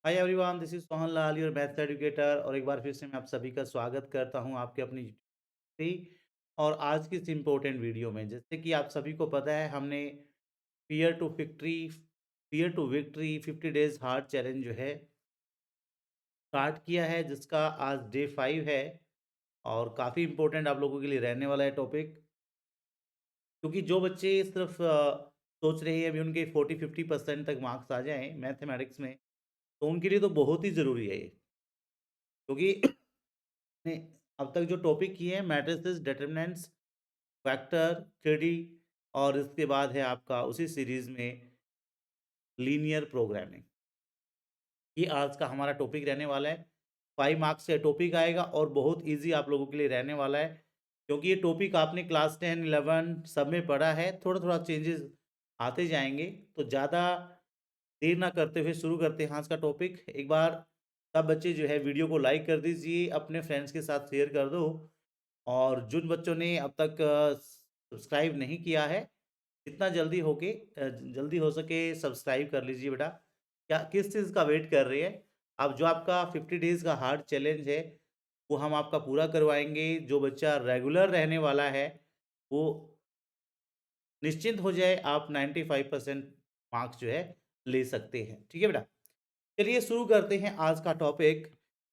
Hi everyone, this is Sohan Lal, your maths educator. और एक बार फिर से मैं आप सभी का स्वागत करता हूं आपके अपनी थी। और आज की इस इम्पोर्टेंट वीडियो में, जैसे कि आप सभी को पता है, हमने peer to victory 50 days hard challenge जो है स्टार्ट किया है, जिसका आज डे 5 है। और काफ़ी इम्पोर्टेंट आप लोगों के लिए रहने वाला है टॉपिक, क्योंकि जो बच्चे सिर्फ सोच रहे हैं अभी उनके 40-50% तक मार्क्स आ जाएं मैथमेटिक्स में, तो उनके लिए तो बहुत ही ज़रूरी है ये। क्योंकि ने अब तक जो टॉपिक किए हैं, मैट्रिसेस, डिटरमिनेंट्स, वेक्टर, 3D, और इसके बाद है आपका उसी सीरीज में लीनियर प्रोग्रामिंग। ये आज का हमारा टॉपिक रहने वाला है। 5 मार्क्स का टॉपिक आएगा और बहुत इजी आप लोगों के लिए रहने वाला है, क्योंकि ये टॉपिक आपने क्लास 10, 11 सब में पढ़ा है। थोड़ा थोड़ा चेंजेस आते जाएंगे, तो ज़्यादा देर ना करते हुए शुरू करते हैं आज का टॉपिक। एक बार सब बच्चे जो है वीडियो को लाइक कर दीजिए, अपने फ्रेंड्स के साथ शेयर कर दो। और जिन बच्चों ने अब तक सब्सक्राइब नहीं किया है, जितना जल्दी हो सके सब्सक्राइब कर लीजिए बेटा। क्या किस चीज़ का वेट कर रही है? अब जो आपका 50 डेज़ का हार्ड चैलेंज है, वो हम आपका पूरा करवाएँगे। जो बच्चा रेगुलर रहने वाला है, वो निश्चिंत हो जाए, आप 95% मार्क्स जो है ले सकते हैं। ठीक है बेटा? चलिए शुरू करते हैं आज का टॉपिक।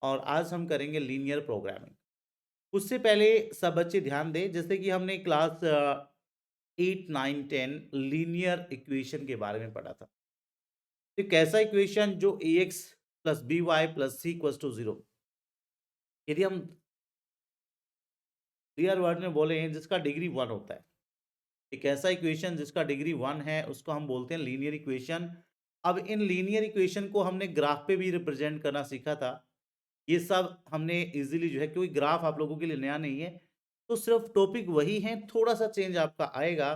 और आज हम करेंगे लीनियर प्रोग्रामिंग। उससे पहले सब बच्चे ध्यान दें, जैसे कि हमने क्लास 8, 9, 10 लीनियर इक्वेशन के बारे में पढ़ा था। एक ऐसा इक्वेशन जो A X plus B Y plus C equals to 0, यदि हम क्लियर वर्ड में बोले हैं, जिसका डिग्री 1 होता है। एक ऐसा इक्वेशन जिसका डिग्री 1 है, उसको हम बोलते हैं लीनियर इक्वेशन। अब इन लीनियर इक्वेशन को हमने ग्राफ पे भी रिप्रेजेंट करना सीखा था। ये सब हमने इजीली जो है, क्योंकि ग्राफ आप लोगों के लिए नया नहीं है, तो सिर्फ टॉपिक वही है, थोड़ा सा चेंज आपका आएगा।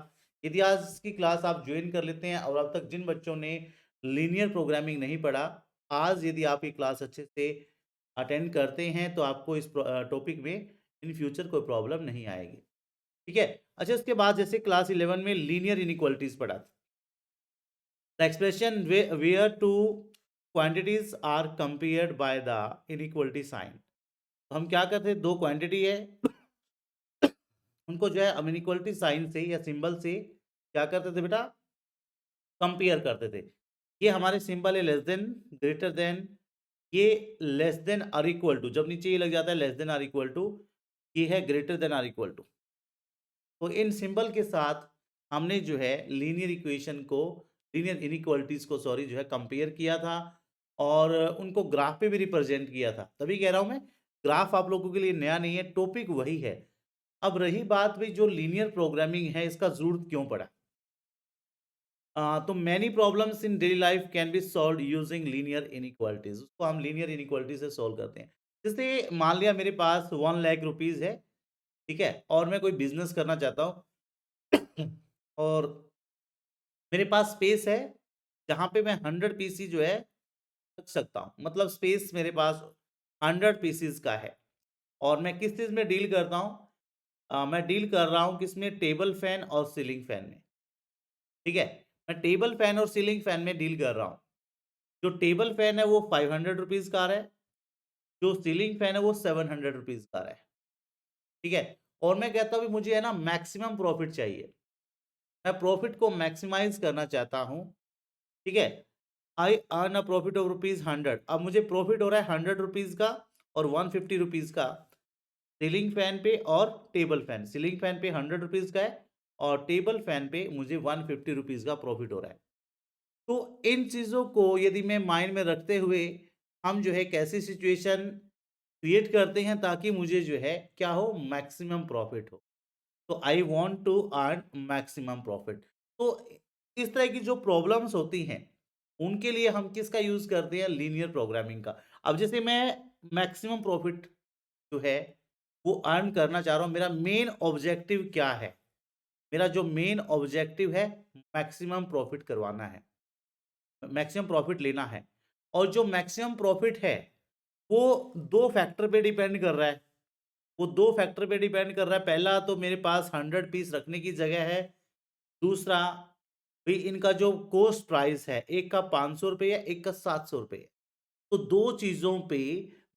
यदि आज की क्लास आप ज्वाइन कर लेते हैं, और अब तक जिन बच्चों ने लीनियर प्रोग्रामिंग नहीं पढ़ा, आज यदि आप ये क्लास अच्छे से अटेंड करते हैं, तो आपको इस टॉपिक में इन फ्यूचर कोई प्रॉब्लम नहीं आएगी। ठीक है? अच्छा, इसके बाद जैसे क्लास 11 में लीनियर इनइक्वालिटीज पढ़ा था। The expression where two quantities are compared by the inequality sign। तो हम क्या करते हैं, दो क्वांटिटी है, उनको जो है हम इनइक्वालिटी साइन से या सिंबल से क्या करते थे बेटा, कंपेयर करते थे। ये हमारे सिंबल है लेस देन, ग्रेटर देन, ये less than or equal to, जब नीचे ये लग जाता है less than or equal to, ये है greater than or equal to. तो इन सिंबल के साथ हमने जो है लीनियर इक्वेशन को, लीनियर इनइक्वालिटीज को सॉरी जो है कंपेयर किया था, और उनको ग्राफ पे भी रिप्रेजेंट किया था। तभी कह रहा हूं मैं, ग्राफ आप लोगों के लिए नया नहीं है, टॉपिक वही है। अब रही बात भी, जो लीनियर प्रोग्रामिंग है, इसका जरूरत क्यों पड़ा? तो many problems in daily life can be solve using linear inequalities, उसको हम लीनियर इनइक्वालिटी से सॉल्व करते हैं। जैसे मान लिया मेरे पास 1 लाख रुपीज है, ठीक है, और मैं कोई बिजनेस करना चाहता हूँ और मेरे पास स्पेस है जहाँ पे मैं 100 पीसी जो है रख सकता हूँ। मतलब स्पेस मेरे पास 100 पीसीज का है। और मैं किस चीज़ में डील करता हूँ? मैं डील कर रहा हूँ किसमें? टेबल फैन और सीलिंग फैन में। ठीक है? मैं टेबल फैन और सीलिंग फैन में डील कर रहा हूँ। जो टेबल फैन है वो 500 रुपीज़ का आ रहा है, जो सीलिंग फैन है वो 700 रुपीज़ का आ रहा है। ठीक है? और मैं कहता हूँ मुझे है ना मैक्सिमम प्रॉफिट चाहिए। मैं प्रॉफिट को मैक्सिमाइज़ करना चाहता हूँ। ठीक है? I earn a profit of ₹100। अब मुझे प्रॉफिट हो रहा है 100 रुपीज़ का और 150 रुपीज़ का सीलिंग फैन पे और टेबल फैन। सीलिंग फैन पे 100 रुपीज़ का है और टेबल फैन पे मुझे 150 रुपीज़ का प्रॉफिट हो रहा है। तो इन चीज़ों को यदि मैं माइंड में रखते हुए, हम जो है एक ऐसी सिचुएशन क्रिएट करते हैं ताकि मुझे जो है क्या हो, मैक्सिमम प्रॉफिट हो। तो I want to earn maximum profit. तो इस तरह की जो प्रॉब्लम्स होती हैं, उनके लिए हम किसका यूज करते हैं? लीनियर प्रोग्रामिंग का। अब जैसे मैं मैक्सिमम प्रॉफिट जो है वो अर्न करना चाह रहा हूं, मेरा मेन ऑब्जेक्टिव क्या है? मेरा जो मेन ऑब्जेक्टिव है, मैक्सिमम प्रॉफिट करवाना है, मैक्सिमम प्रॉफिट लेना है। और जो मैक्सिमम प्रॉफिट है, वो दो फैक्टर पे डिपेंड कर रहा है। वो दो फैक्टर पे डिपेंड कर रहा है। पहला तो मेरे पास 100 पीस रखने की जगह है। दूसरा, भी इनका जो कॉस्ट प्राइस है, एक का ₹500 है, एक का ₹700 है। तो 2 चीज़ों पे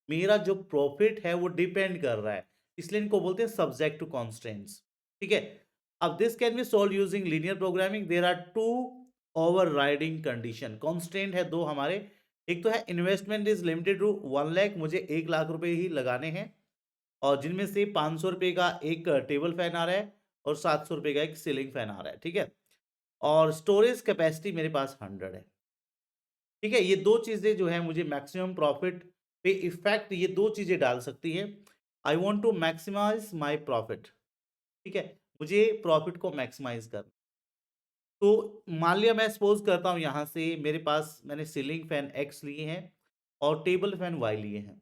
मेरा जो प्रॉफिट है वो डिपेंड कर रहा है, इसलिए इनको बोलते हैं सब्जेक्ट टू कंस्ट्रेंट्स, ठीक है? अब this can be solved using linear programming, there are 2 overriding condition, constant है 2 हमारे, एक तो है investment is limited to 1 lakh, मुझे 1 लाख रुपए ही लगाने हैं और जिनमें से 500 रुपए का एक टेबल फैन आ रहा है और 700 रुपए का एक सीलिंग फैन आ रहा है, ठीक है? और स्टोरेज कैपेसिटी मेरे पास 100 है, ठीक है? ये 2 चीज़ें जो है मुझे मैक्सिमम प्रॉफिट पे इफेक्ट ये 2 चीज़ें डाल सकती है। I want to maximise my profit, ठीक है? मुझे प्रॉफिट को मैक्सिमाइज़ करना। तो मान लिया मैं सपोज़ करता हूँ यहाँ से मेरे पास मैंने सीलिंग फैन एक्स लिए हैं और टेबल फैन वाई लिए हैं।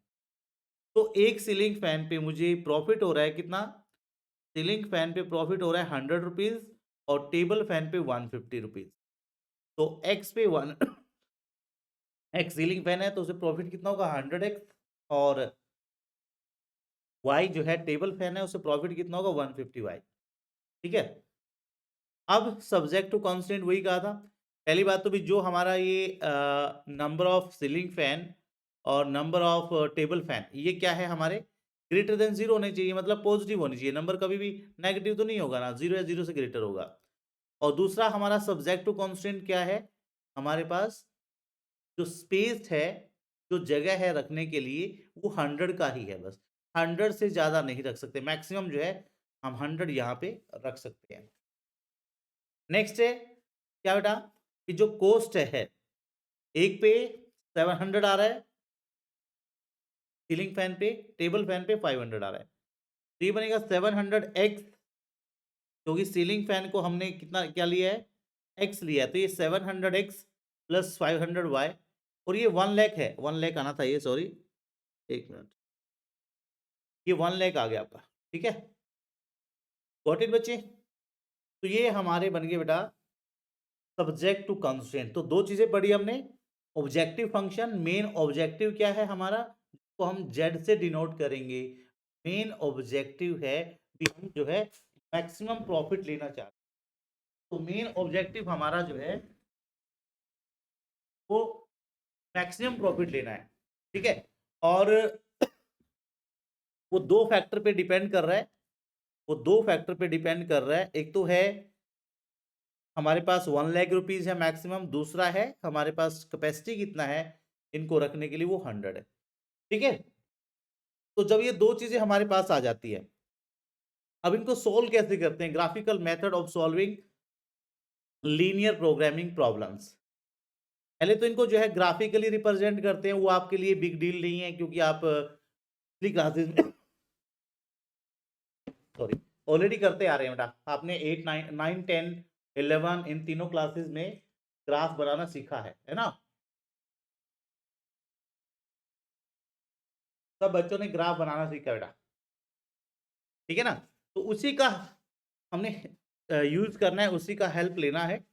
तो एक सीलिंग फैन पे मुझे प्रॉफिट हो रहा है कितना? सीलिंग फैन पे प्रॉफिट हो रहा है 100 रुपीज़ और टेबल फैन पे 150 रुपीज़। तो एक्स पे 1 एक्स सीलिंग फैन है तो उसे प्रॉफिट कितना होगा 100 एक्स और वाई जो है टेबल फैन है उसे प्रॉफिट कितना होगा 150 वाई, ठीक है? अब सब्जेक्ट टू कांस्टेंट वही कहा था। पहली बात तो भी जो हमारा ये नंबर ऑफ सीलिंग फैन और नंबर ऑफ टेबल फैन ये क्या है हमारे ग्रेटर देन 0 होने चाहिए, मतलब पॉजिटिव होनी चाहिए। नंबर कभी भी नेगेटिव तो नहीं होगा ना, 0 या 0 से ग्रेटर होगा। और दूसरा हमारा सब्जेक्ट टू कांस्टेंट क्या है? हमारे पास जो स्पेस है, जो जगह है रखने के लिए वो 100 का ही है बस। 100 से ज़्यादा नहीं रख सकते। मैक्सिमम जो है हम 100 यहाँ पे रख सकते हैं। नेक्स्ट है क्या बेटा कि जो कॉस्ट है एक पे 700 आ रहा है सीलिंग फैन पे, टेबल फैन पे 500 आ रहा है। तो ये बनेगा 700x क्योंकि सीलिंग फैन को हमने कितना क्या लिया है x लिया है, तो ये 700x प्लस 500y और ये 1 लाख है, 1 लाख आना था ये, सॉरी 1 मिनट, ये 1 लाख आ गया आपका, ठीक है? गॉट इट बच्चे? तो ये हमारे बन गए बेटा सब्जेक्ट टू कंस्ट्रेंट। तो 2 चीजें पढ़ी हमने, ऑब्जेक्टिव फंक्शन, मेन ऑब्जेक्टिव क्या है हमारा, तो हम जेड से डिनोट करेंगे। मेन ऑब्जेक्टिव है कि हम जो है मैक्सिमम प्रॉफिट लेना चाहते हैं। तो मेन ऑब्जेक्टिव हमारा जो है वो मैक्सिमम प्रॉफिट लेना है, ठीक है? और वो 2 फैक्टर पे डिपेंड कर रहा है, वो 2 फैक्टर पे डिपेंड कर रहा है। एक तो है हमारे पास 1 लाख रुपीज है मैक्सिमम, दूसरा है हमारे पास कैपेसिटी कितना है इनको रखने के लिए, वो 100 है, ठीक है? तो जब ये 2 चीजें हमारे पास आ जाती है, अब इनको सोल्व कैसे करते हैं? Graphical method of solving linear programming problems. पहले तो इनको जो है ग्राफिकली रिप्रेजेंट करते हैं, वो आपके लिए बिग डील नहीं है क्योंकि आप पिछली क्लासेस में सॉरी ऑलरेडी करते आ रहे हैं बेटा। आपने 8 9 10 11 इन तीनों क्लासेस में ग्राफ बनाना सीखा है ना? सब बच्चों ने ग्राफ बनाना सीखा बेटा, ठीक है ना? तो उसी का हमने यूज करना है, उसी का हेल्प लेना है।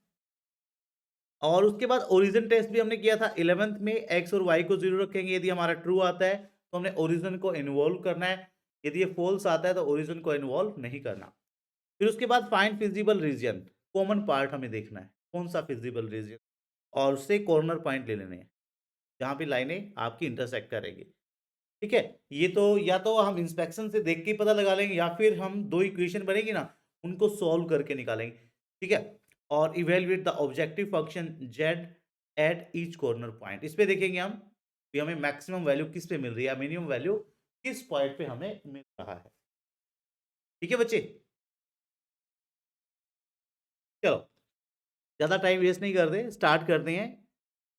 और उसके बाद ओरिजिन टेस्ट भी हमने किया था 11th में, एक्स और वाई को 0 रखेंगे, यदि हमारा ट्रू आता है तो हमने ओरिजिन को इन्वॉल्व करना है, यदि ये फॉल्स आता है तो ओरिजिन को इन्वॉल्व नहीं करना। फिर उसके बाद find feasible region, common part हमें देखना है कौन सा फिजिबल रीजन, और उससे कॉर्नर पॉइंट ले लेने हैं जहां पे लाइनें आपकी इंटरसेक्ट करेंगी, ठीक है? ये तो या तो हम इंस्पेक्शन से देख के ही पता लगा लेंगे या फिर हम 2 इक्वेशन बनेगी ना उनको सॉल्व करके निकालेंगे, ठीक है? और evaluate the objective function Z at each corner point, इस पे देखेंगे हम कि हमें मैक्सिमम वैल्यू किस पे मिल रही है, मिनिमम वैल्यू किस पॉइंट पे हमें मिल रहा है, ठीक है बच्चे? चलो ज्यादा टाइम वेस्ट नहीं करते, स्टार्ट करते हैं।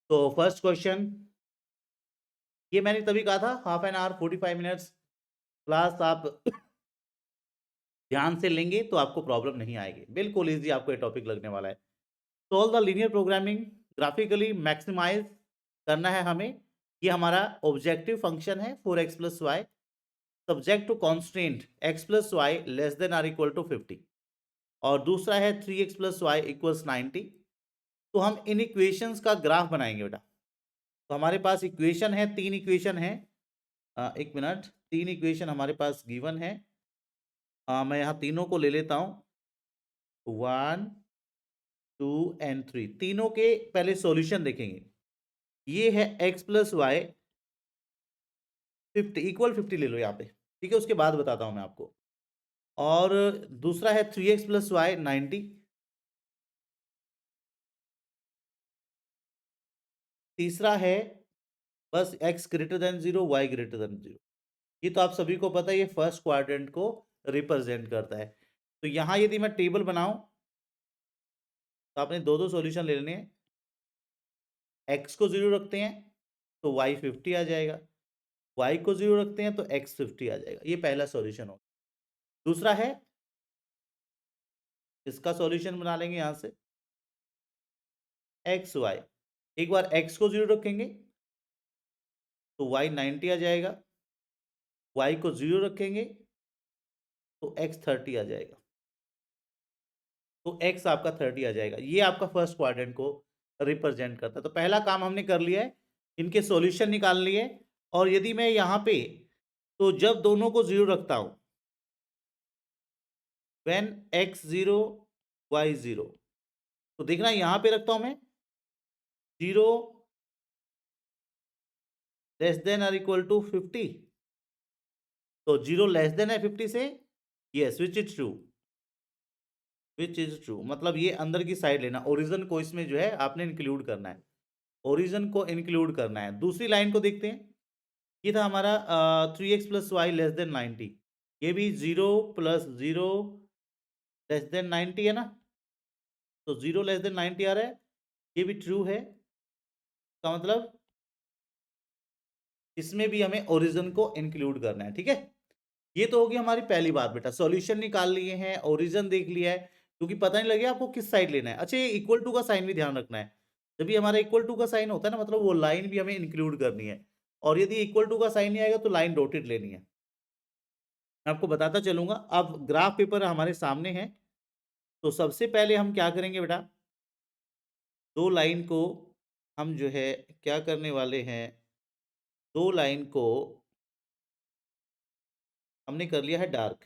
तो फर्स्ट क्वेश्चन, ये मैंने तभी कहा था half an hour 45 minutes class आप ध्यान से लेंगे तो आपको प्रॉब्लम नहीं आएगी, बिल्कुल इजी आपको ये टॉपिक लगने वाला है। Solve the linear programming graphically maximise करना है हमें। ये हमारा ऑब्जेक्टिव फंक्शन है 4x plus y, subject to constant x plus y less than or equal to 50 और दूसरा है 3x प्लस वाई इक्वल्स 90। तो हम इन इक्वेशंस का ग्राफ बनाएंगे बेटा। तो हमारे पास इक्वेशन है, 3 इक्वेशन है, एक मिनट, 3 इक्वेशन हमारे पास गिवन है। मैं यहाँ तीनों को ले लेता हूँ 1 2 एंड 3, तीनों के पहले सॉल्यूशन देखेंगे। ये है x प्लस वाई 50 इक्वल 50 ले लो यहाँ पे, ठीक है, उसके बाद बताता हूँ मैं आपको। और दूसरा है 3x प्लस वाई 90। तीसरा है बस x greater than 0 y greater than 0। ये तो आप सभी को पता है, ये फर्स्ट क्वाड्रेंट को रिप्रेजेंट करता है। तो यहाँ यदि मैं टेबल बनाऊं तो आपने दो दो सॉल्यूशन ले लेने हैं। x को 0 रखते हैं तो y 50 आ जाएगा, y को 0 रखते हैं तो x 50 आ जाएगा। ये पहला सॉल्यूशन हो। दूसरा है, इसका सॉल्यूशन बना लेंगे यहां से एक्स वाई। एक बार x को 0 रखेंगे तो y 90 आ जाएगा, y को 0 रखेंगे तो x 30 आ जाएगा, तो x आपका 30 आ जाएगा। ये आपका फर्स्ट क्वाड्रेंट को रिप्रेजेंट करता है। तो पहला काम हमने कर लिया है, इनके सॉल्यूशन निकाल लिए। और यदि मैं यहाँ पे, तो जब दोनों को 0 रखता हूं, व्हेन x 0 y 0, तो देखना यहां पे रखता हूं मैं 0 लेस देन और इक्वल टू 50। तो 0 लेस देन है 50 से, yes which is true, which is true, मतलब ये अंदर की साइड लेना, ओरिजिन को इसमें जो है आपने इंक्लूड करना है, ओरिजिन को इंक्लूड करना है। दूसरी लाइन को देखते हैं, ये था हमारा 3x plus y less then 90। ये भी 0 प्लस 0 लेस देन 90 है ना, तो 0 लेस देन 90 आ रहा है, ये भी ट्रू है। का मतलब इसमें भी हमें ओरिजिन को इंक्लूड करना है, ठीक है। ये तो होगी हमारी पहली बात बेटा, सॉल्यूशन निकाल लिए हैं, ओरिजिन देख लिया है, क्योंकि पता नहीं लगे आपको किस साइड लेना है। अच्छा, ये इक्वल टू का साइन भी ध्यान रखना है। जब भी हमारा इक्वल टू का साइन होता है ना, मतलब वो लाइन भी हमें इंक्लूड करनी है। और यदि इक्वल टू का साइन नहीं आएगा तो लाइन डॉटेड लेनी है। मैं आपको बताता चलूंगा। अब ग्राफ पेपर हमारे सामने है, तो सबसे पहले हम क्या करेंगे बेटा, दो लाइन को हम जो है क्या करने वाले हैं, दो लाइन को हमने कर लिया है डार्क,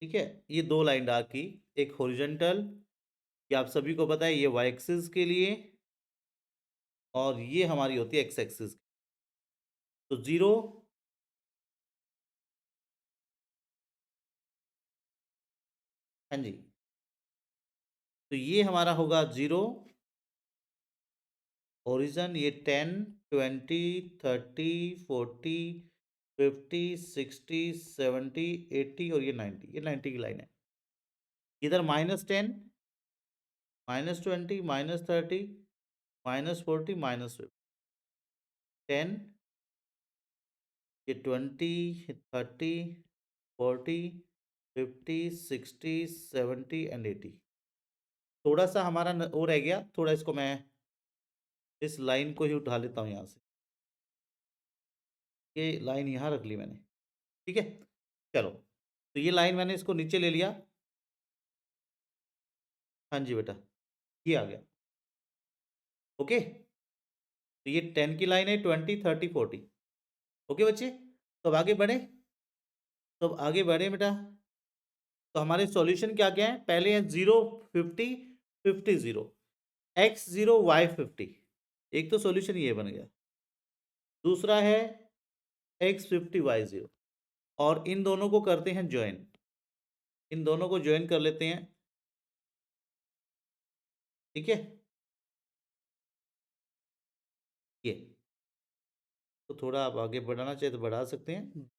ठीक है। ये दो लाइन डार्क की, एक हॉरिजॉन्टल, ये आप सभी को पता है, ये वाई एक्सिस के लिए, और ये हमारी होती है एक्स एक्सिस। तो 0, हाँ जी, तो ये हमारा होगा 0 ओरिजन, ये 10 20 30 40 50 60 70 80 और ये 90, ये 90 की लाइन है। इधर -10 -20 -30 -40 -50, 10, ये 20 30 40 50 60 70 एंड 80। थोड़ा सा हमारा वो रह गया, थोड़ा इसको मैं इस लाइन को ही उठा लेता हूँ यहाँ से, ये लाइन यहाँ रख ली मैंने, ठीक है। चलो, तो ये लाइन मैंने इसको नीचे ले लिया, हाँ जी बेटा, ये आ गया, ओके। तो ये 10 की लाइन है, 20 30 40, ओके बच्चे। तो अब आगे बढ़े, तो अब आगे बढ़े बेटा। तो हमारे सॉल्यूशन क्या क्या है, पहले है 0 50 50 0, x 0 y 50, एक तो सॉल्यूशन ये बन गया। दूसरा है x 50 y 0, और इन दोनों को करते हैं ज्वाइन, इन दोनों को ज्वाइन कर लेते हैं, ठीक है। ये तो थोड़ा आप आगे बढ़ाना चाहे तो बढ़ा सकते हैं।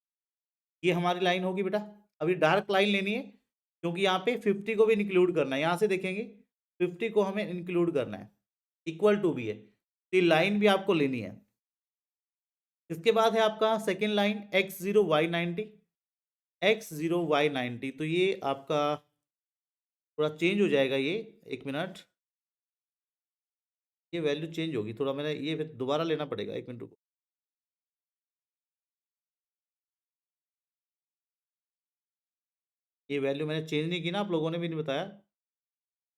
ये हमारी लाइन होगी बेटा, अभी डार्क लाइन लेनी है, क्योंकि यहाँ पे 50 को भी इंक्लूड करना है। यहाँ से देखेंगे 50 को हमें इंक्लूड करना है, इक्वल टू भी है, तो ये लाइन भी आपको लेनी है। इसके बाद है आपका second line x 0 y 90, x 0 y 90, तो ये आपका थोड़ा चेंज हो जाएगा ये, एक मिनट, ये वैल्यू चेंज होगी थोड़ा, मैंने ये फिर दोबारा लेना पड़ेगा, एक मिनट रुको। ये वैल्यू मैंने चेंज नहीं की ना, आप लोगों ने भी नहीं बताया,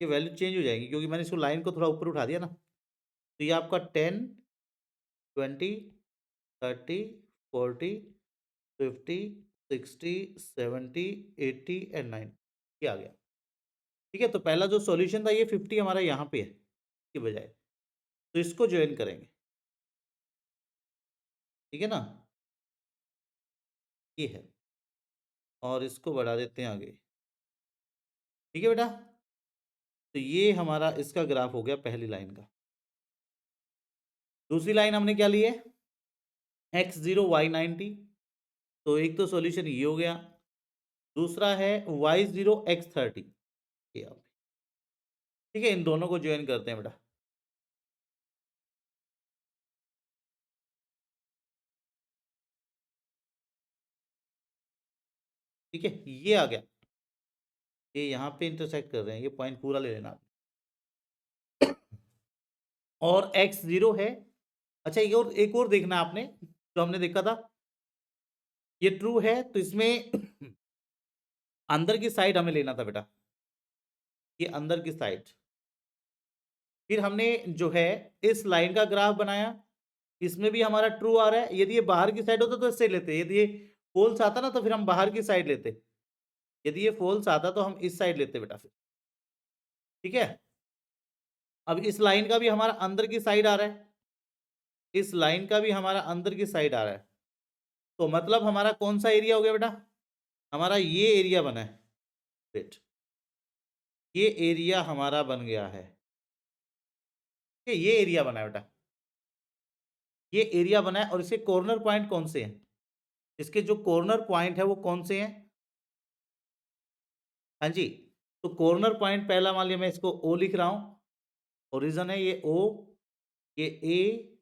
ये वैल्यू चेंज हो जाएगी, क्योंकि मैंने इसको लाइन को थोड़ा ऊपर उठा दिया ना। तो ये आपका 10 20 30 40 50 60 70 80 एंड 90, ये आ गया, ठीक है। तो पहला जो सॉल्यूशन था ये 50 हमारा यहाँ पे है की बजाय, तो इसको ज्वाइन करेंगे, ठीक है ना, ये है, और इसको बढ़ा देते हैं आगे। ठीक है बेटा, तो ये हमारा इसका ग्राफ हो गया पहली लाइन का। दूसरी लाइन हमने क्या ली है, x0 y90, तो एक तो सॉल्यूशन ये हो गया, दूसरा है y0 x30, ये आप, ठीक है, इन दोनों को ज्वाइन करते हैं बेटा। ठीक है, ये आ गया, ये यहाँ पे इंटरसेक्ट कर रहे हैं, ये पॉइंट पूरा ले लेना आप। और x0 है, अच्छा एक और देखना आपने, जो हमने देखा था, ये ट्रू है तो इसमें अंदर की साइड हमें लेना था बेटा, ये अंदर की साइड। फिर हमने जो है इस लाइन का ग्राफ बनाया, इसमें भी हमारा ट्रू आ रहा है। यदि ये बाहर की साइड होता तो इससे लेते, यदि ये फॉल्स आता ना तो फिर हम बाहर की साइड लेते, यदि ये फॉल्स आता तो हम इस साइड लेते बेटा फिर। ठीक है, अब इस लाइन का भी हमारा अंदर की साइड आ रहा है, इस लाइन का भी हमारा अंदर की साइड आ रहा है, तो मतलब हमारा कौन सा एरिया हो गया बेटा, हमारा ये एरिया बना है। ग्रेट, ये एरिया हमारा बन गया है, ये एरिया बना है बेटा, ये एरिया बना है। और इसके कॉर्नर पॉइंट कौन से हैं, इसके जो कॉर्नर पॉइंट है वो कौन से हैं, हाँ जी, तो कॉर्नर पॉइंट पहला मान लिया मैं इसको ओ लिख रहा हूं, ओरिजिन है ये ओ, ये ए,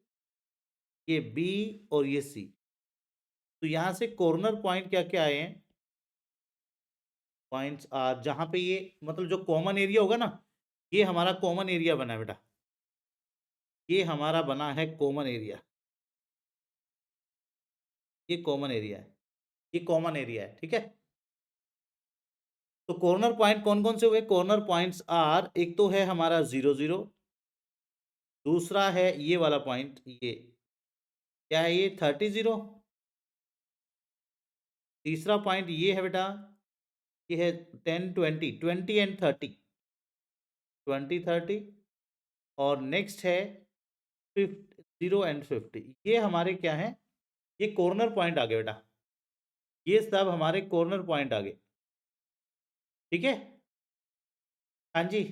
ये बी और ये सी। तो यहां से कॉर्नर पॉइंट क्या क्या आए हैं, पॉइंट्स आर, जहां पे ये मतलब जो कॉमन एरिया होगा ना, ये हमारा कॉमन एरिया बना है बेटा, ये हमारा बना है कॉमन एरिया, ये कॉमन एरिया है, ये कॉमन एरिया है। ठीक है, तो कॉर्नर पॉइंट कौन कौन से हुए, कॉर्नर पॉइंट्स आर, एक तो है हमारा 0 0, दूसरा है ये वाला पॉइंट, ये क्या है, ये 30 0, तीसरा पॉइंट ये है बेटा, ये है 10 20 एंड 30, और नेक्स्ट है 0 एंड 50, ये हमारे क्या है, ये कॉर्नर पॉइंट आ गए बेटा, ये सब हमारे कॉर्नर पॉइंट आ गए। ठीक है, हाँ जी,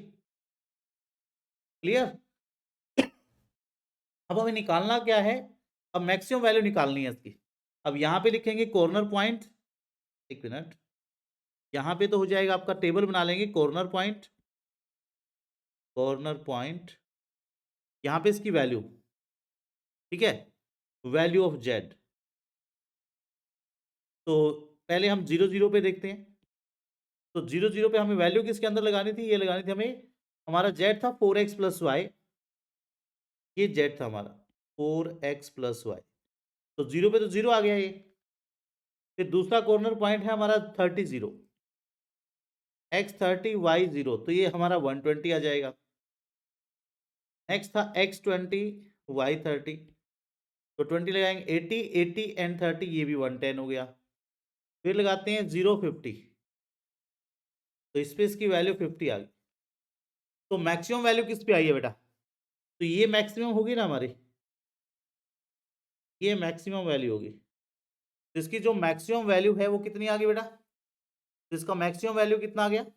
क्लियर। अब हमें निकालना क्या है, अब मैक्सिमम वैल्यू निकालनी है इसकी। अब यहाँ पे लिखेंगे कॉर्नर पॉइंट, एक मिनट, यहाँ पे तो हो जाएगा आपका, टेबल बना लेंगे कॉर्नर पॉइंट, कॉर्नर पॉइंट, यहाँ पे इसकी वैल्यू, ठीक है, वैल्यू ऑफ जेड। तो पहले हम 0 0 पे देखते हैं, तो 0 0 पे हमें वैल्यू किसके अंदर लगानी थी, ये लगानी थी हमें, हमारा जेड था 4x + y, ये जेड था हमारा 4x + y, तो 0 पे तो 0 आ गया ये। फिर दूसरा कॉर्नर पॉइंट है हमारा 30 0, x30 y0, तो ये हमारा 120 आ जाएगा। नेक्स्ट था x20 y30, तो 20 लगाएंगे 80, 80 एंड 30, ये भी 110 हो गया। फिर लगाते हैं 0 50, तो इस पे इसकी वैल्यू 50 आ गई। तो मैक्सिमम वैल्यू किस पे आई है बेटा, तो ये मैक्सिमम होगी ना हमारी, ये मैक्सिमम वैल्यू होगी, तो इसकी जो मैक्सिमम वैल्यू है वो कितनी आ गई बेटा, तो इसका मैक्सिमम वैल्यू कितना आ गया, तो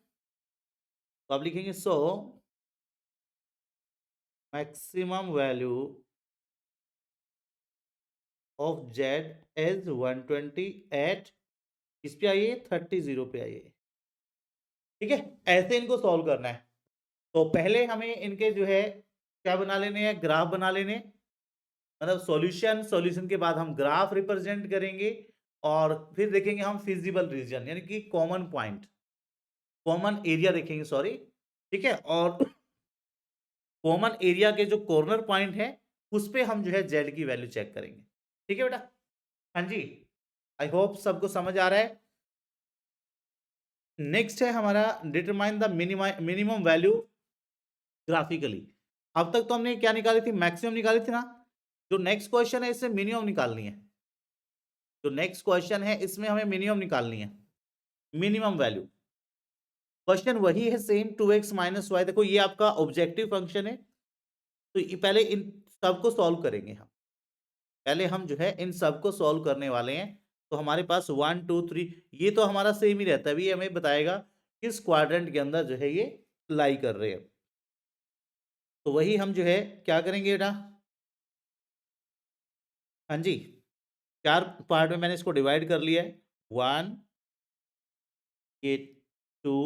आप लिखेंगे maximum value of z is 120 at, किस पे आई है, 30 पे आई है। ठीक है, ऐसे इनको सॉल्व करना है। तो पहले हमें इनके जो है क्या बना लेने हैं, ग्राफ बना लेने, मतलब सॉल्यूशन, सॉल्यूशन के बाद हम ग्राफ रिप्रेजेंट करेंगे, और फिर देखेंगे हम फिजिबल रीजन, यानी कि कॉमन पॉइंट, कॉमन एरिया देखेंगे, सॉरी। ठीक है, और कॉमन एरिया के जो कॉर्नर पॉइंट है उस पे हम जो है जेड की वैल्यू चेक करेंगे। ठीक है बेटा, हाँ जी, आई होप सबको समझ आ रहा है। नेक्स्ट है हमारा determine the minimum value graphically. अब तक तो हमने क्या निकाली थी, मैक्सिमम निकाली थी ना, जो नेक्स्ट क्वेश्चन है इससे मिनिमम निकालनी है, जो नेक्स्ट क्वेश्चन है इसमें हमें मिनिमम निकालनी है, मिनिमम वैल्यू। क्वेश्चन वही है सेम, 2x - y, देखो ये आपका ऑब्जेक्टिव फंक्शन है, तो ये पहले इन सबको सॉल्व करेंगे हम। पहले हम जो है इन सबको सॉल्व करने वाले हैं। तो हमारे पास 1 2 3 ये तो हमारा सेम ही रहता है, अभी हमें बताएगा किस क्वाड्रेंट के अंदर जो है ये लाई कर रहे हैं। तो वही हम जो है क्या करेंगे बेटा, हाँ जी, 4 पार्ट में मैंने इसको डिवाइड कर लिया है। 1 ये 2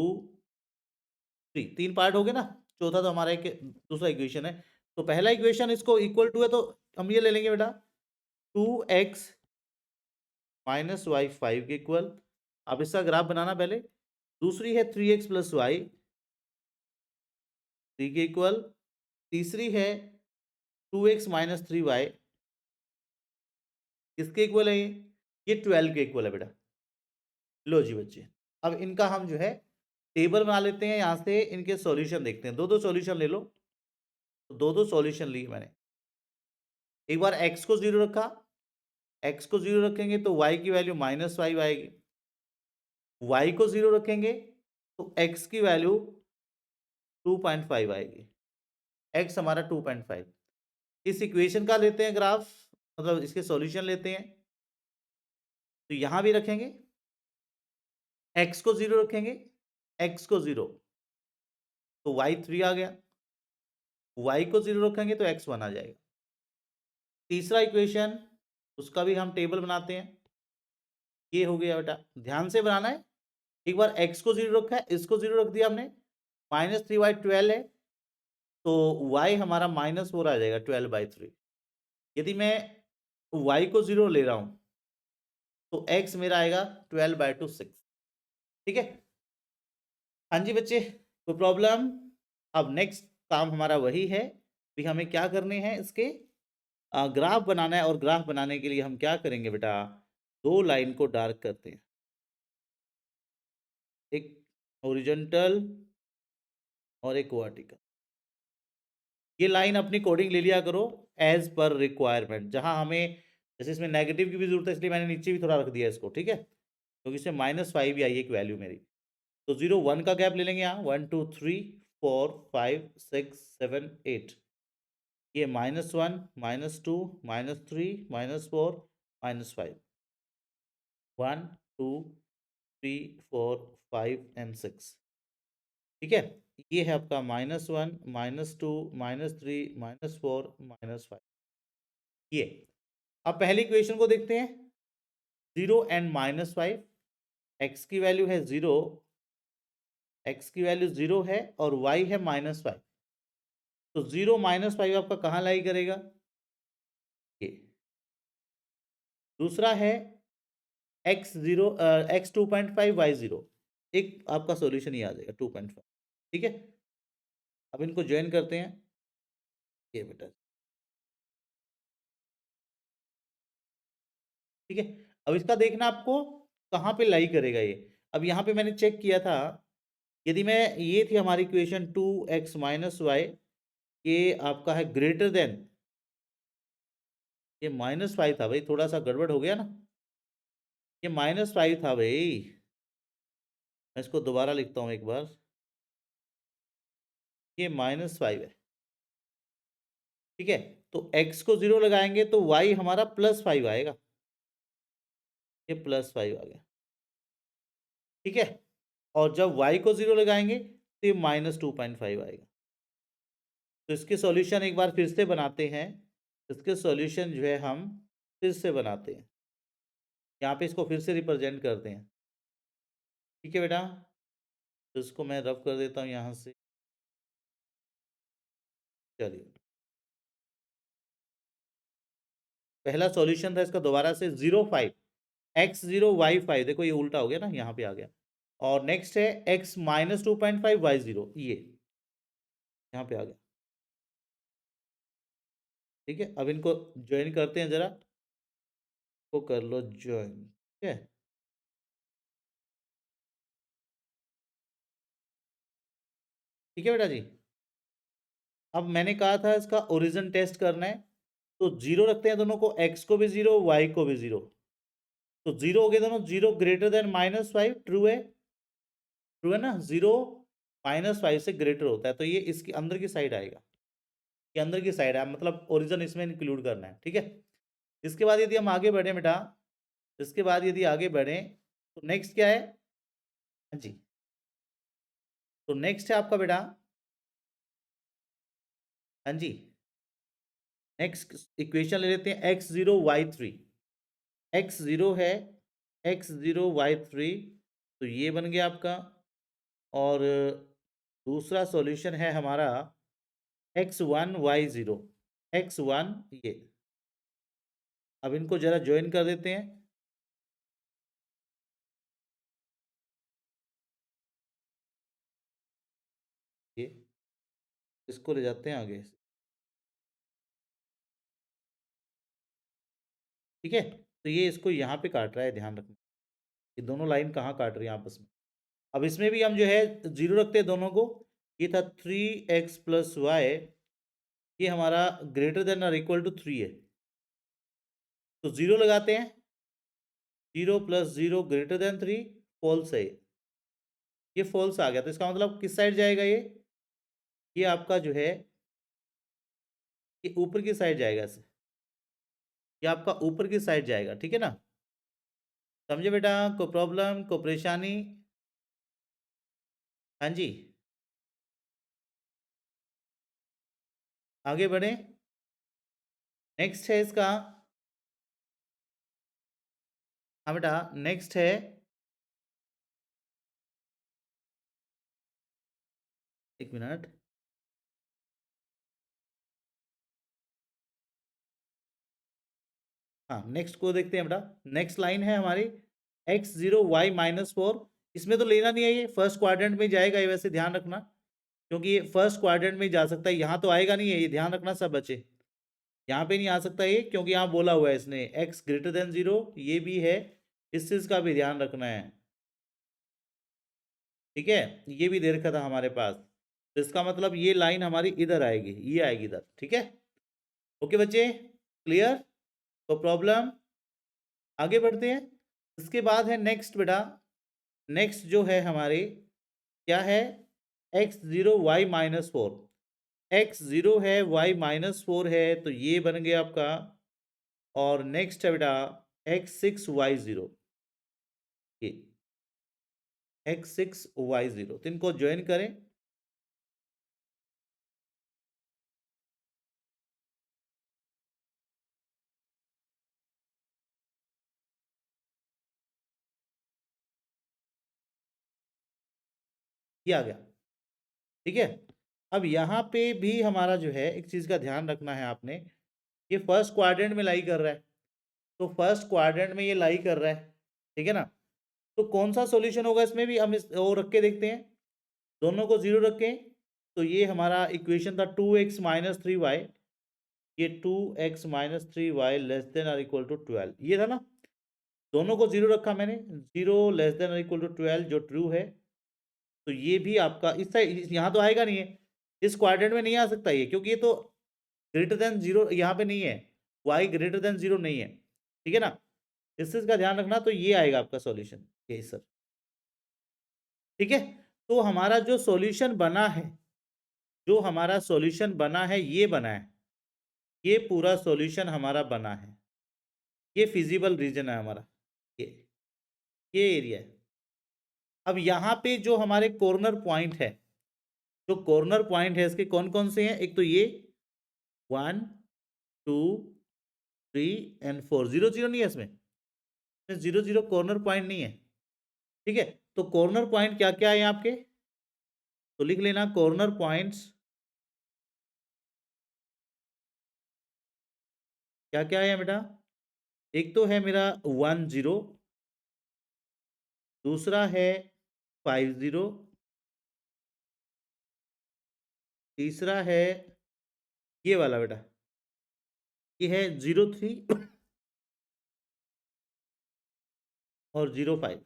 3 3 पार्ट हो गए ना, चौथा तो हमारा एक दूसरा इक्वेशन है। तो पहला इक्वेशन इसको इक्वल टू है, तो हम ये ले लेंगे बेटा 2x माइनस वाई 5 के इक्वल। अब इसका ग्राफ बनाना पहले। दूसरी है 3x प्लस वाई 3 के इक्वल। तीसरी है 2x माइनस 3y किसके इक्वल है ये 12 के इक्वल है बेटा। लो जी बच्चे, अब इनका हम जो है टेबल बना लेते हैं, यहां से इनके सॉल्यूशन देखते हैं। दो दो सॉल्यूशन ले लो, दो दो सॉल्यूशन लिए मैंने। एक बार x को 0 रखा, x को 0 रखेंगे तो y की वैल्यू माइनस 5 आएगी। y को 0 रखेंगे तो x की वैल्यू 2.5 आएगी। x हमारा 2.5। इस इक्वेशन का लेते हैं ग्राफ, मतलब इसके सॉल्यूशन लेते हैं। तो यहां भी रखेंगे, x को 0 रखेंगे, x को 0 तो y 3 आ गया। y को 0 रखेंगे तो x 1 आ जाएगा। तीसरा इक्वेशन, उसका भी हम टेबल बनाते हैं। ये हो गया बेटा, ध्यान से बनाना है। एक बार x को 0 रखा है, इसको 0 रख दिया हमने, माइनस 3y 12 है, तो y हमारा माइनस 4 आ जाएगा 12/3। यदि मैं y को 0 ले रहा हूं तो x मेरा आएगा 12/2 6। ठीक है, हाँ जी बच्चे, कोई प्रॉब्लम? अब नेक्स्ट काम हमारा वही है कि हमें क्या करने हैं, इसके ग्राफ बनाना है। और ग्राफ बनाने के लिए हम क्या करेंगे बेटा, दो लाइन को डार्क करते हैं, एक हॉरिजॉन्टल और एक वर्टिकल। ये लाइन अपनी कोडिंग ले लिया करो एज पर रिक्वायरमेंट। जहां हमें, जैसे इसमें नेगेटिव की भी जरूरत है, इसलिए मैंने नीचे भी थोड़ा रख दिया इसको। ठीक है, क्योंकि इसमें -5 भी आई एक वैल्यू मेरी। तो 0 1 का गैप ले लेंगे यहाँ, 1 2 3 4 5 6 7 8। ये -1 -2 -3 -4 -5, 1 2 3 4 5 एंड 6। ठीक है, ये है आपका -1 -2 -3 -4 -5। ये, अब पहली इक्वेशन को देखते हैं। 0 एंड -5, एक्स की वैल्यू है 0, एक्स की वैल्यू 0 है और y है -5। तो 0 -5 आपका कहाँ लाई करेगा, ये। दूसरा है x0 x 2.5 y0, एक आपका सॉल्यूशन ही आ जाएगा 2.5। ठीक है, अब इनको ज्वाइन करते हैं, ये बेटा। ठीक है, अब इसका देखना आपको कहाँ पे लाई करेगा ये। अब यहाँ पे मैंने चेक किया था, यदि मैं, ये थी हमारी इक्वेशन 2x माइनस वाई, ये आपका है ग्रेटर देन, ये -5 था भाई, थोड़ा सा गड़बड़ हो गया ना, ये -5 था भाई। मैं इसको दोबारा लिखता हूँ एक बार, ये -5 है। ठीक है, तो x को 0 लगाएंगे तो y हमारा +5 आएगा, ये +5 आ गया। ठीक है, और जब y को 0 लगाएंगे तो ये -2.5 आएगा। तो इसके सॉल्यूशन एक बार फिर से बनाते हैं। इसके सॉल्यूशन जो है हम फिर से बनाते हैं, यहाँ पे इसको फिर से रिप्रेजेंट करते हैं। ठीक है बेटा, तो इसको मैं रब कर देता हूँ यहाँ से। चलिए, पहला सॉल्यूशन था इसका, दोबारा से 0 5 x0 y5, देखो ये उल्टा हो गया ना, यहाँ पे आ गया। और नेक्स्ट है x -2.5 y0, ये यहाँ पे आ गया। ठीक है, अब इनको ज्वाइन करते हैं, जरा को कर लो ज्वाइन। ठीक है, ठीक है बेटा जी। अब मैंने कहा था इसका ओरिजिन टेस्ट करना है, तो 0 रखते हैं दोनों को, x को भी 0 y को भी 0। तो 0 हो गए दोनों, 0 ग्रेटर देन -5, ट्रू है, ट्रू है ना। 0 -5 से ग्रेटर होता है, तो ये इसके अंदर की साइड आएगा, ये अंदर की साइड है, मतलब ओरिजिन इसमें इंक्लूड करना है। ठीक है, इसके बाद यदि हम आगे बढ़े बेटा, इसके बाद यदि आगे बढ़े तो नेक्स्ट क्या है? हाँ जी, तो नेक्स्ट है आपका बेटा, हाँ जी, नेक्स्ट इक्वेशन ले लेते हैं x0 y3। x0 है x0 y3, तो ये बन गया आपका। और दूसरा सॉल्यूशन है हमारा x1 y0, x1 ये। अब इनको जरा ज्वाइन कर देते हैं। ये इसको ले जाते हैं आगे, ठीक है। तो ये इसको यहाँ पे काट रहा है, ध्यान रखना ये दोनों लाइन कहाँ काट रही है आपस में। अब इसमें भी हम जो है जीरो रखते हैं दोनों को। ये था 3x+y, ये हमारा ग्रेटर देन और इक्वल टू 3 है, तो जीरो लगाते हैं। 0 + 0 ग्रेटर देन 3, फॉल्स है ये फॉल्स आ गया। तो इसका मतलब किस साइड जाएगा ये आपका जो है ये ऊपर की साइड जाएगा ऐसे, ये आपका ऊपर की साइड जाएगा, ठीक है ना। समझे बेटा? को प्रॉब्लम को परेशानी? हाँ जी, आगे बढ़े। नेक्स्ट है इसका, हाँ बेटा नेक्स्ट है, एक मिनट, हाँ नेक्स्ट को देखते हैं बेटा। नेक्स्ट लाइन है हमारी x0 y-4। इसमें तो लेना नहीं है, ये फर्स्ट क्वाड्रेंट में जाएगा ये, वैसे ध्यान रखना, क्योंकि ये फर्स्ट क्वाड्रेंट में जा सकता है, यहाँ तो आएगा नहीं है, ये ध्यान रखना सब बच्चे। यहाँ पे नहीं आ सकता ये, क्योंकि यहाँ बोला हुआ है इसने x ग्रेटर देन 0, ये भी है, इस चीज का भी ध्यान रखना है, ठीक है। ये भी दे रखा था हमारे पास, तो इसका मतलब ये लाइन हमारी इधर आएगी, ये आएगी इधर, ठीक है। ओके बच्चे, क्लियर? तो प्रॉब्लम, आगे बढ़ते हैं। इसके बाद है नेक्स्ट बेटा, नेक्स्ट जो है हमारे क्या है, x0 y-4। x0 है, y-4 है, तो ये बन गया आपका। और नेक्स्ट है बेटा x6 y0, ये x6 y0, तो इनको ज्वाइन करें। ये आ गया, ठीक है। अब यहाँ पे भी हमारा जो है एक चीज का ध्यान रखना है आपने, ये फर्स्ट क्वाड्रेंट में लाई कर रहा है, तो फर्स्ट क्वाड्रेंट में ये लाई कर रहा है, ठीक है ना। तो कौन सा सॉल्यूशन होगा इसमें भी, हम इस वो रख के देखते हैं, दोनों को जीरो रखें। तो ये हमारा इक्वेशन था 2x-3y, ये 2x-3y लेस देन और इक्वल टू 12, ये था ना। दोनों को जीरो रखा मैंने, 0 लेस देन और इक्वल टू 12 जो ट्रू है। तो ये भी आपका इस साइड यहाँ तो आएगा नहीं है, इस क्वाड्रेंट में नहीं आ सकता ये, क्योंकि ये तो ग्रेटर देन 0 यहाँ पे नहीं है, y ग्रेटर देन 0 नहीं है, ठीक है ना। इस चीज का ध्यान रखना, तो ये आएगा आपका सॉल्यूशन, यही सर, ठीक है। तो हमारा जो सॉल्यूशन बना है, जो हमारा सॉल्यूशन बना है, ये बना है, ये पूरा सॉल्यूशन हमारा बना है, ये फिजिबल रीजन है हमारा, ये ये एरिया है। अब यहाँ पे जो हमारे कॉर्नर पॉइंट है, जो कॉर्नर पॉइंट है इसके कौन कौन से हैं, एक तो ये 1 2 3 एंड 4, 0 0 नहीं है इसमें, 0 0 कॉर्नर पॉइंट नहीं है, ठीक है। तो कॉर्नर पॉइंट क्या क्या है आपके, तो लिख लेना कॉर्नर पॉइंट्स क्या क्या है बेटा। एक तो है मेरा 1 0, दूसरा है 5 0, तीसरा है ये वाला बेटा, ये है 0 3 और 0 5,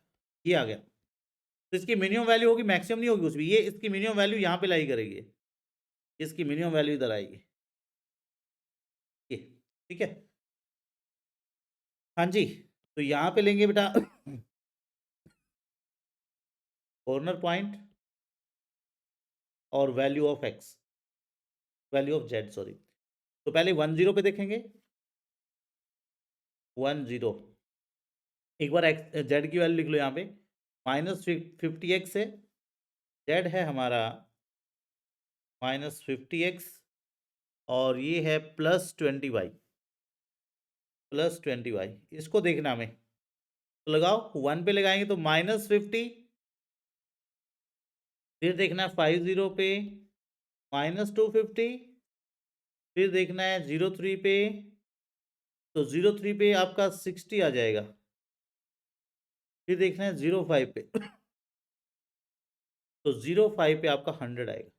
ये आ गया। तो इसकी मिनिमम वैल्यू होगी, मैक्सिमम नहीं होगी कुछ भी, ये इसकी मिनिमम वैल्यू यहाँ पे लाई करेगी, इसकी मिनिमम वैल्यू इधर आएगी, ये, ठीक है। हाँ जी, तो यहाँ पे लेंगे बेटा कॉर्नर पॉइंट और value of x, value of Z sorry. तो पहले 1 0 पे देखेंगे, 10। एक बार एक्स जेड की वैल्यू लिख लो यहाँ पे, -50x है, जेड है हमारा -50x, और ये है +20y, +20y, इसको देखना हमें। तो लगाओ, 1 पे लगाएंगे तो -50, फिर देखना है 50 पे -250, फिर देखना है 03 पे, तो 03 पे आपका 60 आ जाएगा, फिर देखना है 05 पे तो 05 पे आपका 100 आएगा।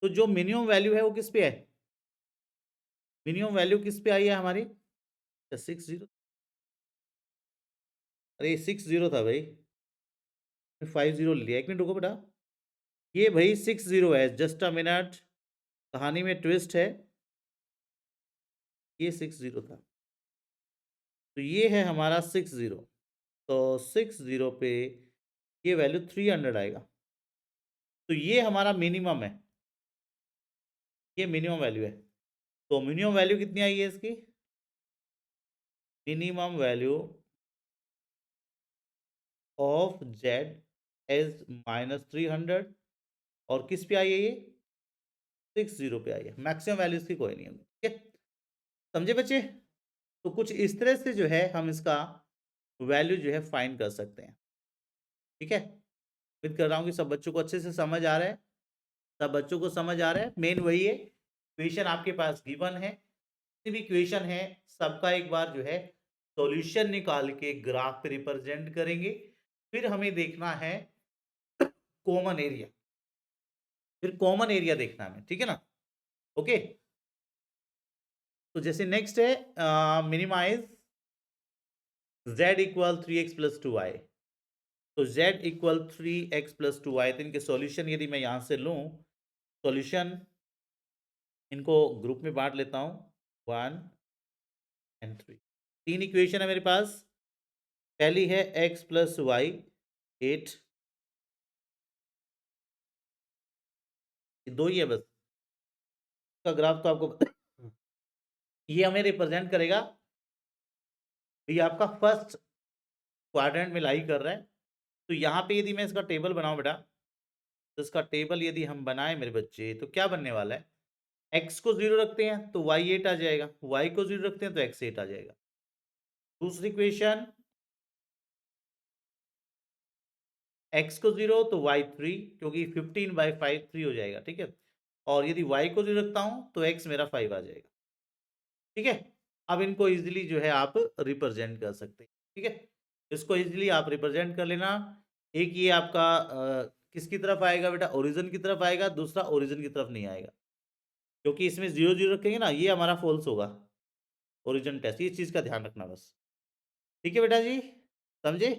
तो जो मिनिमम वैल्यू है वो किस पे है, मिनिमम वैल्यू किस पे आई है हमारी, 60, अरे 60 था भाई, 50 ले लिया, 1 मिनट रुको बेटा, ये भाई 60 है, जस्ट अ मिनट, कहानी में ट्विस्ट है, ये 60 था, तो ये है हमारा 60, तो 60 पे ये वैल्यू 300 आएगा, तो ये हमारा मिनिमम है, ये मिनिमम वैल्यू है। तो मिनिमम वैल्यू कितनी आई है इसकी, minimum value of z as -300, और किस पे आई है ये, 60 पे आई है, मैक्सिमम वैल्यू इसकी कोई नहीं है, ठीक है, समझे बच्चे। तो कुछ इस तरह से जो है हम इसका वैल्यू जो है फाइंड कर सकते हैं, ठीक है। उम्मीद कर रहा हूँ कि सब बच्चों को अच्छे से समझ आ रहा है, सब बच्चों को समझ आ रहा है, मेन वही है, क्वेश्चन आपके पास गिवन है, भी क्वेश्चन है सबका एक बार जो है सॉल्यूशन निकाल के ग्राफ पे रिप्रेजेंट करेंगे, फिर हमें देखना है कॉमन एरिया, फिर कॉमन एरिया देखना है, ठीक है ना, ओके। तो जैसे नेक्स्ट है minimise z equal 3x plus 2y, तो z equal 3x plus 2y, तो इनके सॉल्यूशन यदि मैं यहां से लूं, सॉल्यूशन इनको ग्रुप में बांट लेता हूं, 1 एंड 3, तीन इक्वेशन है मेरे पास, पहली है x प्लस वाई 8, दो ही है बस, का ग्राफ तो आपको ये हमें रिप्रेजेंट करेगा, ये आपका फर्स्ट क्वाड्रेंट में लाई कर रहा है, तो यहाँ पे यदि मैं इसका टेबल बनाऊं बेटा, तो इसका टेबल यदि हम बनाए मेरे बच्चे, तो क्या बनने वाला है, x को 0 रखते हैं तो y8 आ जाएगा, y को 0 रखते हैं तो x8 आ जाएगा। दूसरी इक्वेशन, x को 0 तो y3, क्योंकि 15/5 3 हो जाएगा, ठीक है, और यदि y को 0 रखता हूं तो x मेरा 5 आ जाएगा, ठीक है। अब इनको इजीली जो है आप रिप्रेजेंट कर सकते हैं, ठीक है, इसको इजीली आप रिप्रेजेंट कर लेना। एक ये आपका किसकी तरफ आएगा बेटा, ओरिजिन की तरफ आएगा, दूसरा ओरिजिन की तरफ नहीं आएगा, क्योंकि इसमें 0 0 रखेंगे ना, ये हमारा फॉल्स होगा, ओरिजिन टेस्ट, इस चीज का ध्यान रखना बस, ठीक है बेटा जी, समझे,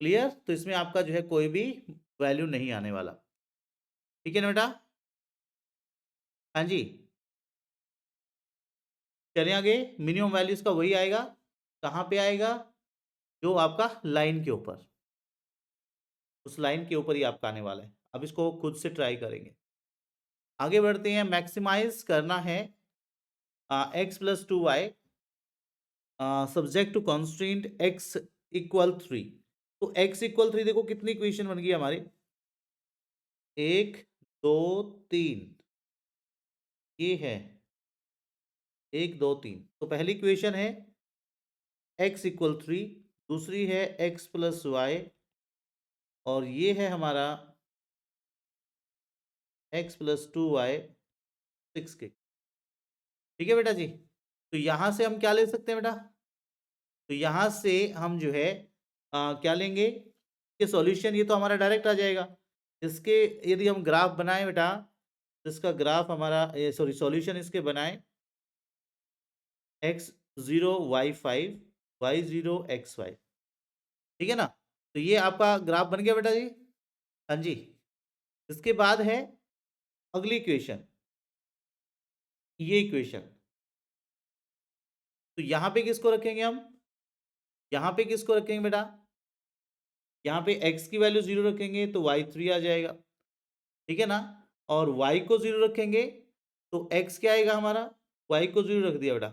क्लियर। तो इसमें आपका जो है कोई भी वैल्यू नहीं आने वाला, ठीक है ना बेटा, हाँ जी। चलिए आगे, मिनिमम वैल्यूज का वही आएगा, कहाँ पे आएगा, जो आपका लाइन के ऊपर, उस लाइन के ऊपर ही आपका आने वाला है। अब इसको खुद से ट्राई करेंगे, आगे बढ़ते हैं, मैक्सिमाइज करना है x plus 2y subject to constant x equal 3, तो x इक्वल 3 देखो कितनी इक्वेशन बन गई हमारी, 1 2 3, ये है 1 2 3, तो पहली इक्वेशन है x इक्वल 3, दूसरी है x प्लस वाई, और ये है हमारा x प्लस 2y 6 के, ठीक है बेटा जी। तो यहां से हम क्या ले सकते हैं बेटा, तो यहां से हम जो है क्या लेंगे, ये सॉल्यूशन, ये तो हमारा डायरेक्ट आ जाएगा, इसके यदि हम ग्राफ बनाएं बेटा, तो इसका ग्राफ हमारा सॉरी सॉल्यूशन इसके बनाएं, x0 y5 y0 xy, ठीक है ना, तो ये आपका ग्राफ बन गया बेटा जी, हाँ जी। इसके बाद है अगली इक्वेशन, ये इक्वेशन, तो यहां पे किसको रखेंगे हम, यहां पे किसको रखेंगे बेटा, यहाँ पे x की वैल्यू 0 रखेंगे तो y3 आ जाएगा, ठीक है ना, और y को 0 रखेंगे तो x क्या आएगा हमारा, y को 0 रख दिया बेटा,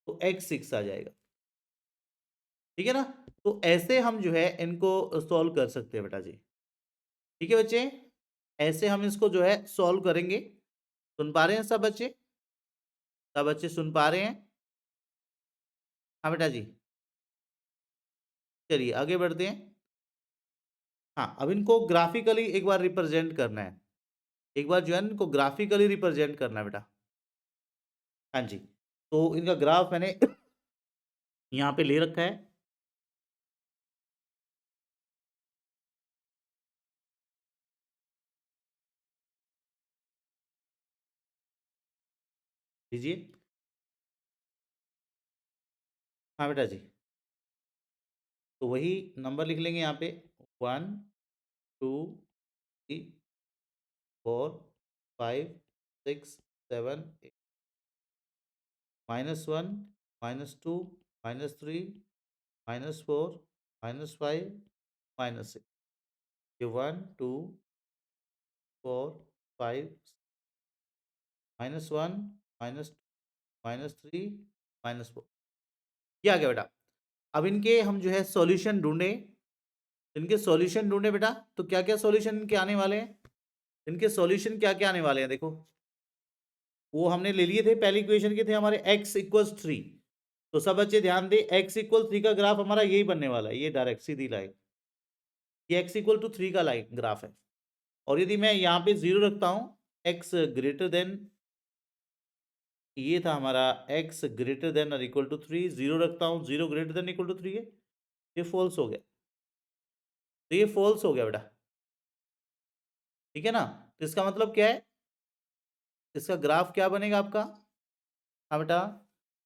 तो x6 आ जाएगा। ठीक है ना। तो ऐसे हम जो है इनको सॉल्व कर सकते हैं बेटा जी। ठीक है बच्चे, ऐसे हम इसको जो है सॉल्व करेंगे। सुन पा रहे हैं सब बच्चे? सब बच्चे सुन पा रहे हैं? हाँ बेटा जी। चलिए आगे बढ़ते हैं। हाँ, अब इनको ग्राफिकली एक बार रिप्रेजेंट करना है। एक बार जो है इनको ग्राफिकली रिप्रेजेंट करना है बेटा। हाँ जी, तो इनका ग्राफ मैंने यहाँ पे ले रखा है। लीजिए। हाँ बेटा जी, तो वही नंबर लिख लेंगे यहाँ पे 1 2 3 4 5 6 7 8 -1 -2 -3 -4 -5 -6। ये 1 2 4 5 -1 -2 -3 -4। ये आ गया बेटा। अब इनके हम जो है सॉल्यूशन ढूंढे। इनके सॉल्यूशन ढूंढे बेटा, तो क्या क्या सॉल्यूशन इनके आने वाले हैं? इनके सॉल्यूशन क्या क्या आने वाले हैं देखो। वो हमने ले लिए थे, पहली इक्वेशन के थे हमारे x = 3। तो सब बच्चे ध्यान दे, x = 3 का ग्राफ हमारा यही बनने वाला है, ये डायरेक्ट सीधी लाइन। ये x = 3 का लाइन ग्राफ है। और यदि मैं यहाँ पे 0 रखता हूँ, x ग्रेटर देन, ये था हमारा x ग्रेटर देन और इक्वल टू 3, 0 रखता हूँ, 0 ग्रेटर देन इक्वल टू 3 है, ये फॉल्स हो गया। तो ये फॉल्स हो गया बेटा। ठीक है ना। तो इसका मतलब क्या है? इसका ग्राफ क्या बनेगा आपका? हाँ बेटा,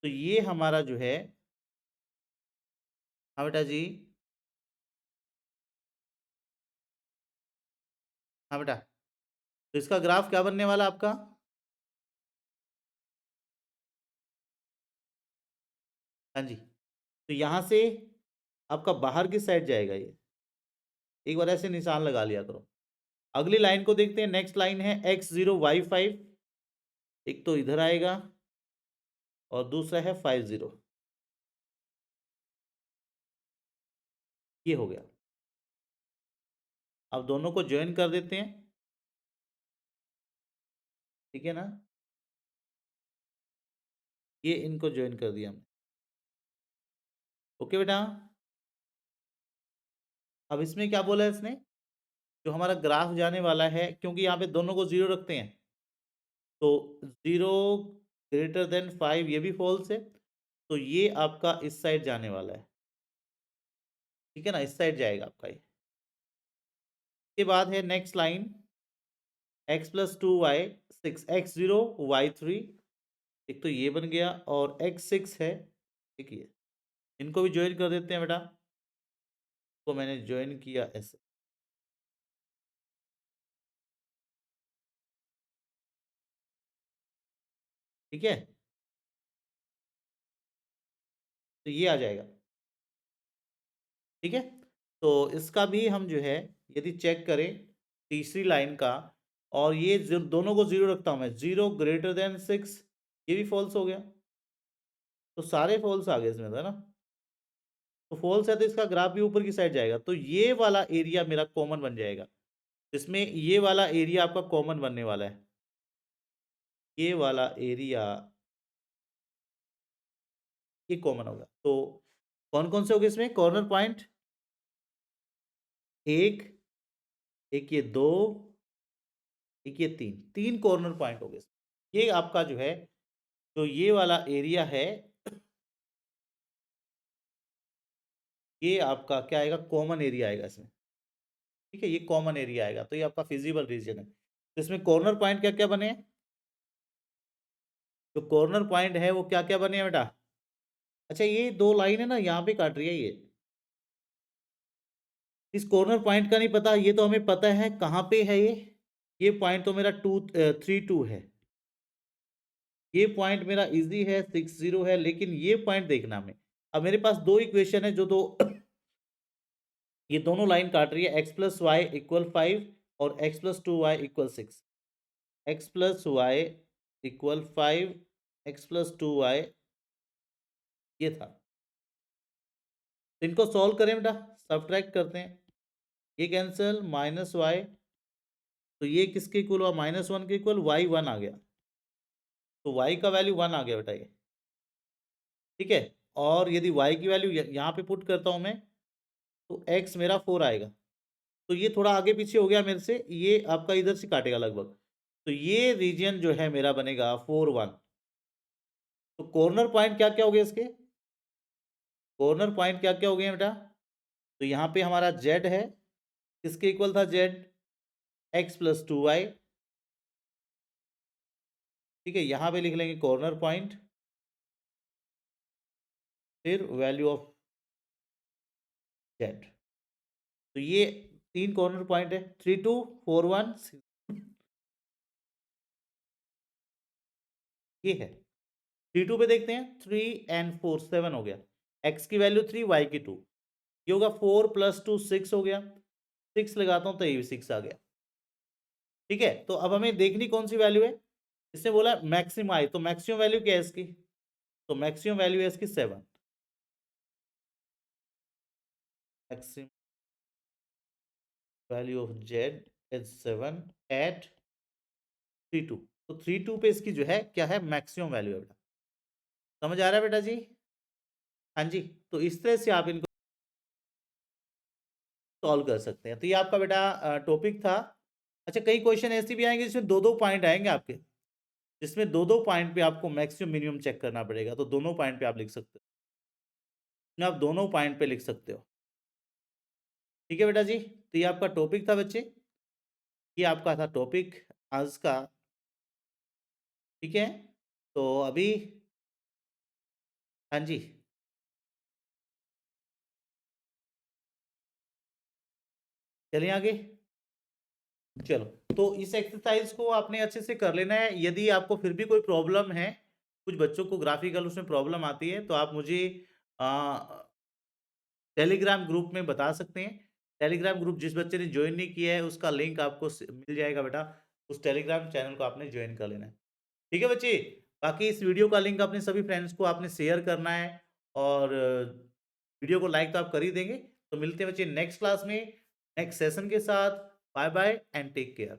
तो ये हमारा जो है, हाँ बेटा जी, हाँ बेटा, तो इसका ग्राफ क्या बनने वाला आपका? हाँ जी, तो यहां से आपका बाहर की साइड जाएगा ये। एक बार ऐसे निशान लगा लिया करो। अगली लाइन को देखते हैं। नेक्स्ट लाइन है x0y5। एक तो इधर आएगा और दूसरा है 50। ये हो गया। अब दोनों को ज्वाइन कर देते हैं। ठीक है ना, ये इनको ज्वाइन कर दिया हमने। ओके बेटा। अब इसमें क्या बोला है इसने? जो हमारा ग्राफ जाने वाला है, क्योंकि यहाँ पे दोनों को 0 रखते हैं, तो 0 ग्रेटर देन 5 ये भी फॉल्स है। तो ये आपका इस साइड जाने वाला है। ठीक है ना, इस साइड जाएगा आपका ये। के बाद है next line x + 2y 6, x0 y3। एक तो ये बन गया और x6 है। ठीक है, इनको भी ज्वाइन कर देते हैं बेटा। तो मैंने ज्वाइन किया ऐसे। ठीक है, तो ये आ जाएगा। ठीक है, तो इसका भी हम जो है यदि चेक करें तीसरी लाइन का, और ये दोनों को 0 रखता हूं मैं, 0 ग्रेटर देन 6, ये भी फॉल्स हो गया। तो सारे फॉल्स आ गए इसमें, है ना। तो फॉल्स है तो इसका ग्राफ भी ऊपर की साइड जाएगा, तो ये वाला एरिया मेरा कॉमन बन जाएगा। इसमें ये वाला एरिया आपका कॉमन बनने वाला है। ये वाला एरिया ये कॉमन होगा। तो कौन कौन से हो गए इसमें कॉर्नर पॉइंट? एक, एक ये दो, एक ये तीन, तीन कॉर्नर पॉइंट हो गए। ये आपका जो है, जो ये वाला एरिया है, ये आपका क्या आएगा? कॉमन एरिया आएगा इसमें। ठीक है, ये कॉमन एरिया आएगा, तो ये आपका फिजिबल रीजन है। तो इसमें कॉर्नर पॉइंट क्या क्या बने हैं? जो कॉर्नर पॉइंट है वो क्या क्या बने हैं बेटा? अच्छा, ये दो लाइन है ना, यहाँ पे काट रही है ये। इस कॉर्नर पॉइंट का नहीं पता, ये तो हमें पता है कहाँ पे है ये पॉइंट तो मेरा 2 3 2 है। ये पॉइंट मेरा इजी है, 6 0 है, लेकिन ये पॉइंट देखना हमें। अब मेरे पास दो इक्वेशन है जो दो ये दोनों लाइन काट रही है। x + y = 5 और x + 2y = 6। x + y = 5, x + 2y ये था। तो इनको सॉल्व करें बेटा, सब्ट्रैक्ट करते हैं, ये कैंसिल, माइनस वाई, तो ये किसके इक्वल हुआ, -1 के इक्वल, वाई 1 आ गया, तो वाई का वैल्यू 1 आ गया बेटा ये, ठीक है। और यदि वाई की वैल्यू यहाँ पे पुट करता हूँ मैं, तो एक्स मेरा 4 आएगा, तो ये थोड़ा आगे पीछे हो गया मेरे से, ये आपका इधर से काटेगा लगभग, तो ये रीजन जो है मेरा बनेगा 4 1। तो कॉर्नर पॉइंट क्या क्या हो गए इसके, कॉर्नर पॉइंट क्या क्या हो गए बेटा, तो यहाँ पे हमारा z है, किसके इक्वल था z, x प्लस 2y, ठीक है। यहाँ पे लिख लेंगे कॉर्नर पॉइंट, फिर वैल्यू ऑफ z, तो ये 3 कॉर्नर पॉइंट है, 3 2 4 1 ये है। 3 2 पे देखते हैं, 3 and 4 7 हो गया, x की वैल्यू 3, y की 2, ये होगा 4 + 2 6 हो गया, 6 लगाता हूं तो ये भी 6 आ गया, ठीक है। तो अब हमें देखनी कौन सी वैल्यू है, इसने बोला मैक्सिमम आई, तो मैक्सिमम वैल्यू क्या है इसकी, तो मैक्सिमम वैल्यू है इसकी 7, maximum value of z is 7 at 3 2, तो 3 2 पे इसकी जो है क्या है, मैक्सिमम वैल्यू है बेटा, समझ आ रहा है बेटा जी, हाँ जी। तो इस तरह से आप इनको सॉल्व कर सकते हैं। तो ये आपका बेटा टॉपिक था। अच्छा, कई क्वेश्चन ऐसे भी आएंगे जिसमें दो दो पॉइंट आएंगे आपके, जिसमें दो दो पॉइंट पे आपको मैक्सिमम मिनिमम चेक करना पड़ेगा, तो दोनों पॉइंट पे आप लिख सकते हो, आप दोनों पॉइंट पे लिख सकते हो, ठीक है बेटा जी। तो ये आपका टॉपिक था बच्चे, ये आपका था टॉपिक आज का, ठीक है। तो अभी, हाँ जी, चलिए आगे, चलो। तो इस एक्सरसाइज को आपने अच्छे से कर लेना है। यदि आपको फिर भी कोई प्रॉब्लम है, कुछ बच्चों को ग्राफिकल उसमें प्रॉब्लम आती है, तो आप मुझे टेलीग्राम ग्रुप में बता सकते हैं। टेलीग्राम ग्रुप जिस बच्चे ने ज्वाइन नहीं किया है, उसका लिंक आपको मिल जाएगा बेटा, उस टेलीग्राम चैनल को आपने ज्वाइन कर लेना है, ठीक है बच्चे। बाकी इस वीडियो का लिंक अपने सभी फ्रेंड्स को आपने शेयर करना है, और वीडियो को लाइक तो आप कर ही देंगे। तो मिलते हैं बच्चे नेक्स्ट क्लास में, नेक्स्ट सेशन के साथ। Bye bye and take care.